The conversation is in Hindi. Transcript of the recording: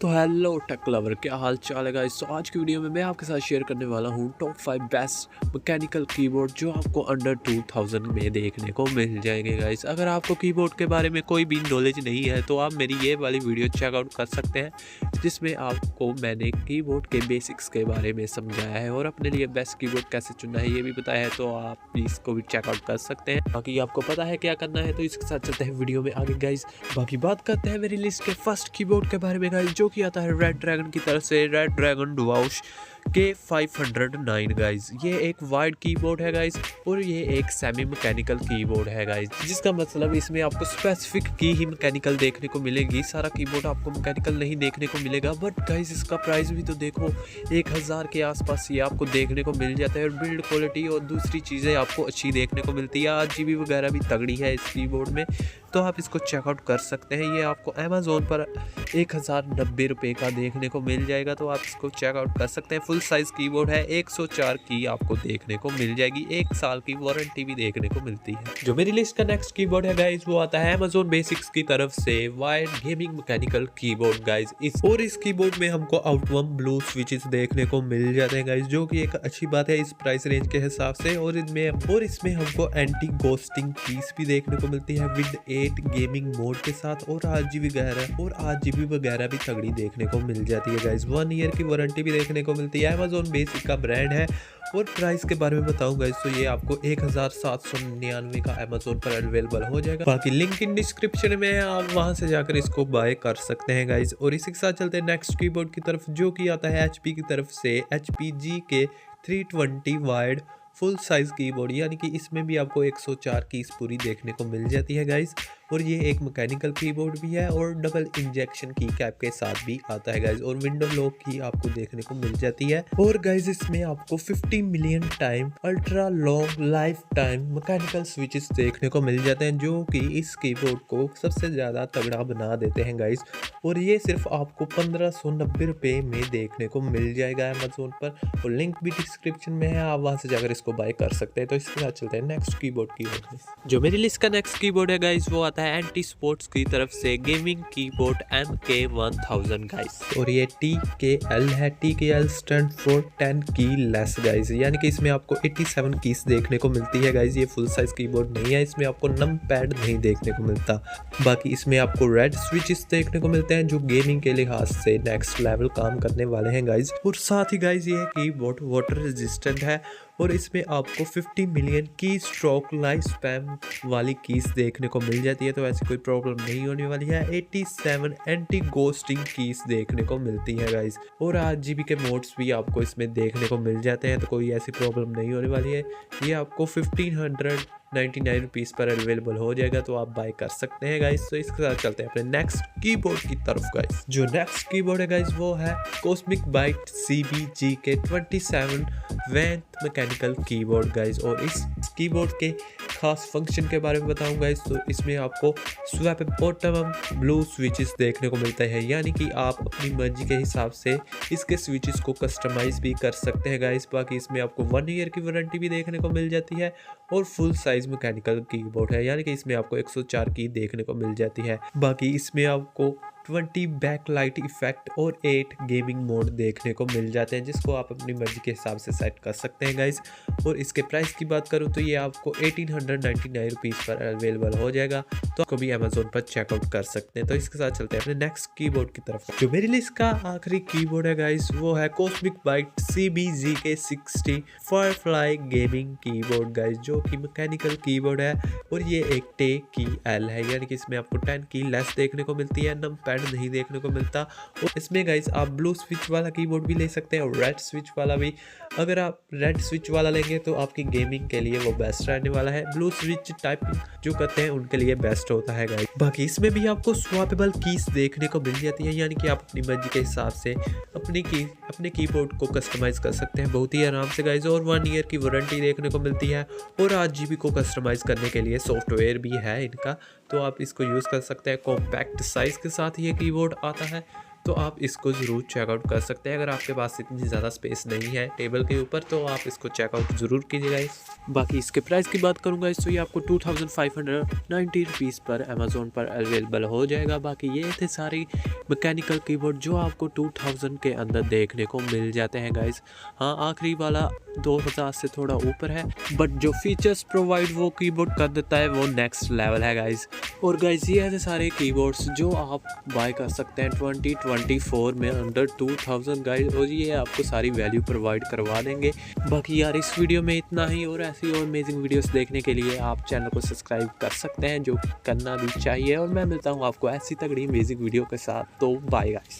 तो हेलो टेक लवर, क्या हाल चाल है गाइस। तो आज की वीडियो में मैं आपके साथ शेयर करने वाला हूँ टॉप 5 बेस्ट मैकेनिकल कीबोर्ड जो आपको अंडर 2000 में देखने को मिल जाएंगे गाइस। अगर आपको कीबोर्ड के बारे में कोई भी नॉलेज नहीं है तो आप मेरी ये वाली वीडियो चेकआउट कर सकते हैं, जिसमें आपको मैंने कीबोर्ड के बेसिक्स के बारे में समझाया है और अपने लिए बेस्ट कीबोर्ड कैसे चुनना है ये भी बताया है। तो आप इसको भी चेकआउट कर सकते हैं। बाकी आपको पता है क्या करना है, तो इसके साथ चलते हैं वीडियो में आगे गाइस। बाकी बात करते हैं मेरी लिस्ट के फर्स्ट कीबोर्ड के बारे में गाइस, जो कि आता है रेड ड्रैगन की तरफ से रेड ड्रैगन डुआउश K509 गाइस। ये एक वाइड कीबोर्ड है गाइस और ये एक सेमी मैकेनिकल कीबोर्ड है गाइस, जिसका मतलब इसमें आपको स्पेसिफिक की ही मैकेनिकल देखने को मिलेगी। सारा कीबोर्ड आपको मैकेनिकल नहीं देखने को मिलेगा। बट गाइस इसका प्राइस भी तो देखो, 1000 के आसपास ये आपको देखने को मिल जाता है और बिल्ड क्वालिटी और दूसरी चीज़ें आपको अच्छी देखने को मिलती है। RGB वगैरह भी तगड़ी है इस कीबोर्ड में, तो आप इसको चेकआउट कर सकते हैं। ये आपको अमेज़ोन पर 1090 रुपये का देखने को मिल जाएगा, तो आप इसको चेकआउट कर सकते हैं। फुल साइज़ कीबोर्ड है, 104 की आपको देखने को मिल जाएगी, 1 साल की वारंटी भी देखने को मिलती है। जो मेरी लिस्ट का नेक्स्ट कीबोर्ड है गाइस, वो आता है अमेज़ोन बेसिक्स की तरफ से wide gaming mechanical keyboard guys. इस कीबोर्ड में हमको आउटवन ब्लू स्विचेस देखने को मिल जाते हैं गाइस, जो कि एक अच्छी बात है इस प्राइस रेंज के हिसाब से। और इसमें हमको एंटी गोस्टिंग कीज भी देखने को मिलती है विद 8 गेमिंग मोड के साथ, और RGB वगैरह भी तगड़ी देखने को मिल जाती है गाइस। 1 ईयर की वारंटी भी देखने को मिलती है। अमेज़ोन बेसिक का ब्रांड है। और प्राइस के बारे में बताऊं गाइस, तो ये आपको 1799 का अमेज़ोन पर अवेलेबल हो जाएगा। बाकी लिंक इन डिस्क्रिप्शन में है, आप वहां से जाकर इसको बाय कर सकते हैं गाइस। और इसी के साथ चलते हैं नेक्स्ट कीबोर्ड की तरफ, जो कि आता है HP की तरफ से HP GK320 wide full size keyboard, यानी कि इसमें भी आपको 104 कीज पूरी देखने को मिल जाती है गाइस। और ये एक मैकेनिकल कीबोर्ड भी है और डबल इंजेक्शन की कैप के साथ भी आता है गाइस, और विंडो लॉक की आपको देखने को मिल जाती है। और गाइस इसमें आपको 50 million time ultra long life time mechanical switches देखने को मिल जाते हैं, जो कि इस कीबोर्ड को सबसे ज़्यादा तगड़ा बना देते हैं गाइस। और ये सिर्फ आपको 1590 रुपये में देखने को मिल जाएगा अमेज़ोन पर, और लिंक भी डिस्क्रिप्शन में है, आप वहाँ से जाकर इसको बाय कर सकते हैं। तो इसके साथ चलते हैं नेक्स्ट कीबोर्ड की ओर। जो मेरी लिस्ट का नेक्स्ट कीबोर्ड है गाइस, वो आता है एंटी स्पोर्ट्स की तरफ से गेमिंग कीबोर्ड MK1000 गाइस। और ये TKL है। TKL स्टैंड फॉर 10 की लेस गाइस, यानी कि इसमें आपको 87 कीज देखने को मिलती है गाइस। ये फुल साइज कीबोर्ड नहीं है, इसमें आपको नम पैड नहीं देखने को मिलता। बाकी इसमें आपको रेड स्विचेस देखने को मिलते हैं, जो गेमिंग के लिहाज से नेक्स्ट लेवल काम करने वाले हैं गाइस। और साथ ही गाइस ये कीबोर्ड वाटर रेजिस्टेंट है, और इसमें आपको 50 मिलियन की स्ट्रोक लाइफ स्पैन वाली कीज देखने को मिल जाती है, तो ऐसी कोई प्रॉब्लम नहीं होने वाली है। 87 एंटी गोस्टिंग कीज देखने को मिलती है गाइस, और RGB के मोड्स भी आपको इसमें देखने को मिल जाते हैं, तो कोई ऐसी प्रॉब्लम नहीं होने वाली है। ये आपको 1599 रुपीज़ पर अवेलेबल हो जाएगा, तो आप बाय कर सकते हैं गाइस। तो इसके साथ चलते हैं अपने नेक्स्ट कीबोर्ड की तरफ गाइस। जो नेक्स्ट कीबोर्ड है गाइस, वो है कॉस्मिक बाइट CB-GK27 वैंथ मैकेनिकल कीबोर्ड गाइस। और इस कीबोर्ड के खास फंक्शन के बारे में बताऊं गाइस, तो इसमें आपको स्वैप बॉटम ब्लू स्विचेस देखने को मिलता है, यानी कि आप अपनी मर्जी के हिसाब से इसके स्विचेस को कस्टमाइज भी कर सकते हैं गाइस। बाकी इसमें आपको 1 ईयर की वारंटी भी देखने को मिल जाती है, और फुल साइज मैकेनिकल कीबोर्ड है, यानी कि इसमें आपको 104 की देखने को मिल जाती है। बाकी इसमें आपको 20 बैकलाइट इफेक्ट और 8 गेमिंग मोड देखने को मिल जाते हैं, जिसको आप अपनी मर्जी के हिसाब से सेट कर सकते हैं गाइस। और इसके प्राइस की बात करूं तो ये आपको 1899 रुपीज़ पर अवेलेबल हो जाएगा, तो आपको भी अमेज़ोन पर चेकआउट कर सकते हैं। तो इसके साथ चलते हैं अपने नेक्स्ट कीबोर्ड की तरफ। जो मेरी लिस्ट का आखिरी कीबोर्ड है गाइस, वो है cosmic byte CB-GK60 Firefly gaming keyboard guys, जो कि मैकेनिकल कीबोर्ड है, और ये एक TKL है, यानी कि इसमें आपको 10 की लेस देखने को मिलती है, नम पैड नहीं देखने को मिलता। और इसमें गाइस आप ब्लू स्विच वाला कीबोर्ड भी ले सकते हैं और रेड स्विच वाला भी। अगर आप रेड स्विच वाला लेंगे तो आपकी गेमिंग के लिए वो बेस्ट रहने वाला है। ब्लू स्विच टाइपिंग जो करते हैं उनके लिए बेस्ट होता है गाइस। बाकी इसमें भी आपको स्वैपेबल कीज देखने को मिल जाती है, यानी कि आप अपनी मर्जी के हिसाब से अपने कीबोर्ड को कस्टमाइज कर सकते हैं बहुत ही आराम से गाइस। और 1 ईयर की वारंटी देखने को मिलती है, और RGB को कस्टमाइज करने के लिए सॉफ्टवेयर भी है इनका, तो आप इसको यूज़ कर सकते हैं। कॉम्पैक्ट साइज़ के साथ ये कीबोर्ड आता है, तो आप इसको ज़रूर चेकआउट कर सकते हैं। अगर आपके पास इतनी ज़्यादा स्पेस नहीं है टेबल के ऊपर तो आप इसको चेकआउट ज़रूर कीजिएगा गाइस। बाकी इसके प्राइस की बात करूँगा इस तो ये आपको 2590 रुपीज़ पर अमेज़ोन पर अवेलेबल हो जाएगा। बाकी ये थे सारी मैकेनिकल कीबोर्ड जो आपको 2000 के अंदर देखने को मिल जाते हैं गाइस। हाँ, आखिरी वाला 2000 से थोड़ा ऊपर है, बट जो फीचर्स प्रोवाइड वो कीबोर्ड कर देता है वो नेक्स्ट लेवल है गाइस। और गाइस ये ऐसे सारे कीबोर्ड्स जो आप बाय कर सकते हैं 2024 में अंडर 2000 गाइस, और ये आपको सारी वैल्यू प्रोवाइड करवा देंगे। बाकी यार इस वीडियो में इतना ही, और ऐसी और अमेजिंग वीडियोस देखने के लिए आप चैनल को सब्सक्राइब कर सकते हैं, जो करना भी चाहिए। और मैं मिलता हूँ आपको ऐसी तगड़ी अमेजिंग वीडियो के साथ। तो बाय गाइस।